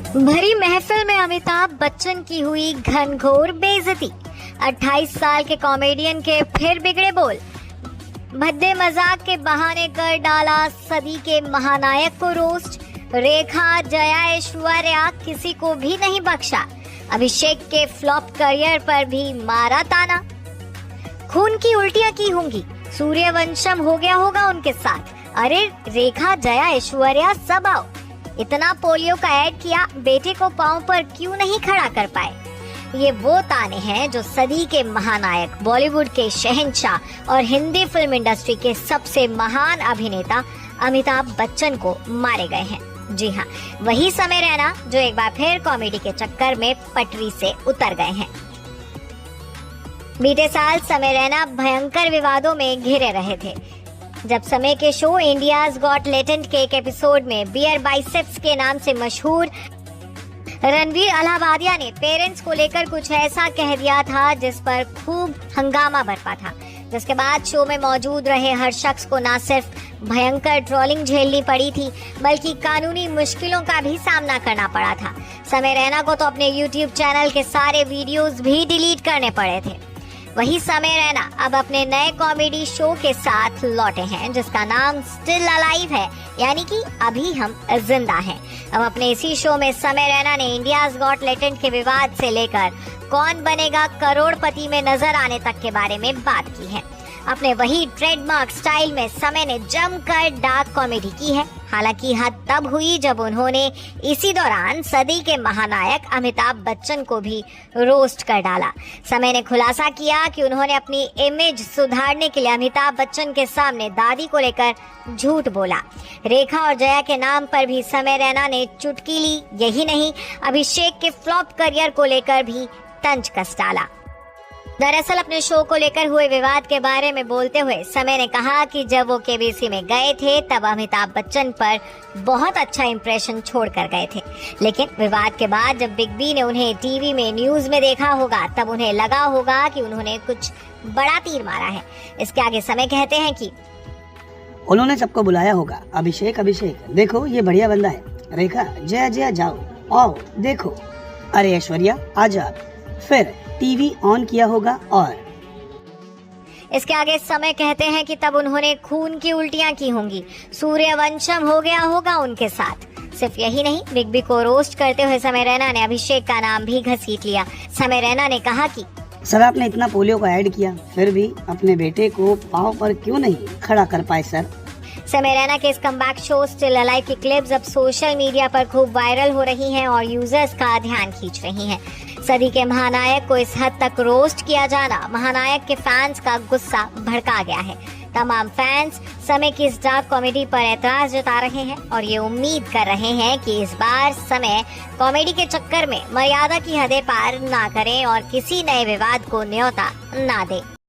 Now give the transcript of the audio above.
भरी महफिल में अमिताभ बच्चन की हुई घनघोर बेइज्जती। 28 साल के कॉमेडियन के फिर बिगड़े बोल। भद्दे मजाक के बहाने कर डाला सदी के महानायक को रोस्ट। रेखा, जया, ऐश्वर्या किसी को भी नहीं बख्शा। अभिषेक के फ्लॉप करियर पर भी मारा ताना। खून की उल्टियां की होंगी, सूर्यवंशम हो गया होगा उनके साथ। अरे रेखा, जया, ऐश्वर्या सब आओ। इतना पोलियो का ऐड किया, बेटे को पांव पर क्यों नहीं खड़ा कर पाए। ये वो ताने हैं जो सदी के महानायक, बॉलीवुड के शहंशाह और हिंदी फिल्म इंडस्ट्री के सबसे महान अभिनेता अमिताभ बच्चन को मारे गए हैं। जी हाँ, वही समय रैना जो एक बार फिर कॉमेडी के चक्कर में पटरी से उतर गए हैं। बीते साल समय रैना भयंकर विवादों में घिरे रहे थे, जब समय के शो इंडियाज गॉट टैलेंट के एक एपिसोड में बियर बाइसेप्स के नाम से मशहूर रणवीर अलाहाबादिया ने पेरेंट्स को लेकर कुछ ऐसा कह दिया था जिस पर खूब हंगामा बरपा था। जिसके बाद शो में मौजूद रहे हर शख्स को न सिर्फ भयंकर ट्रोलिंग झेलनी पड़ी थी, बल्कि कानूनी मुश्किलों का भी सामना करना पड़ा था। समय रैना को तो अपने YouTube चैनल के सारे वीडियोस भी डिलीट करने पड़े थे। वही समय रैना अब अपने नए कॉमेडी शो के साथ लौटे हैं, जिसका नाम स्टिल अलाइव है, यानी कि अभी हम जिंदा हैं। अब अपने इसी शो में समय रैना ने इंडियाज गॉट टैलेंट के विवाद से लेकर कौन बनेगा करोड़पति में नजर आने तक के बारे में बात की है। अपने वही ट्रेडमार्क स्टाइल में समय ने जमकर डार्क कॉमेडी की है। हालांकि हद तब हुई जब उन्होंने इसी दौरान सदी के महानायक अमिताभ बच्चन को भी रोस्ट कर डाला। समय ने खुलासा किया कि उन्होंने अपनी इमेज सुधारने के लिए अमिताभ बच्चन के सामने दादी को लेकर झूठ बोला। रेखा और जया के नाम पर भी समय रैना ने चुटकी ली। यही नहीं, अभिषेक के फ्लॉप करियर को लेकर भी तंज कस डाला। दरअसल अपने शो को लेकर हुए विवाद के बारे में बोलते हुए समय ने कहा कि जब वो केबीसी में गए थे तब अमिताभ बच्चन पर बहुत अच्छा इंप्रेशन छोड़ कर गए थे, लेकिन विवाद के बाद जब बिग बी ने उन्हें टीवी में न्यूज में देखा होगा तब उन्हें लगा होगा कि उन्होंने कुछ बड़ा तीर मारा है। इसके आगे समय कहते हैं कि उन्होंने सबको बुलाया होगा, अभिषेक देखो ये बढ़िया बंदा है, रेखा, जया जाओ आओ देखो, अरे ऐश्वर्या आजा, फिर टीवी ऑन किया होगा। और इसके आगे समय कहते हैं कि तब उन्होंने खून की उल्टियां की होंगी, सूर्यवंशम हो गया होगा उनके साथ। सिर्फ यही नहीं, बिग बी को रोस्ट करते हुए समय रैना ने अभिषेक का नाम भी घसीट लिया। समय रैना ने कहा कि सर आपने इतना पोलियो का ऐड किया, फिर भी अपने बेटे को पाँव पर क्यों नहीं खड़ा कर पाए सर। समय रैना के इस कमबैक शो स्टिल अलाइव की क्लिप्स अब सोशल मीडिया पर खूब वायरल हो रही हैं और यूजर्स का ध्यान खींच रही हैं। सदी के महानायक को इस हद तक रोस्ट किया जाना महानायक के फैंस का गुस्सा भड़का गया है। तमाम फैंस समय की इस डार्क कॉमेडी पर एतराज जता रहे हैं और ये उम्मीद कर रहे हैं कि इस बार समय कॉमेडी के चक्कर में मर्यादा की हदें पार ना करें और किसी नए विवाद को न्योता ना दे।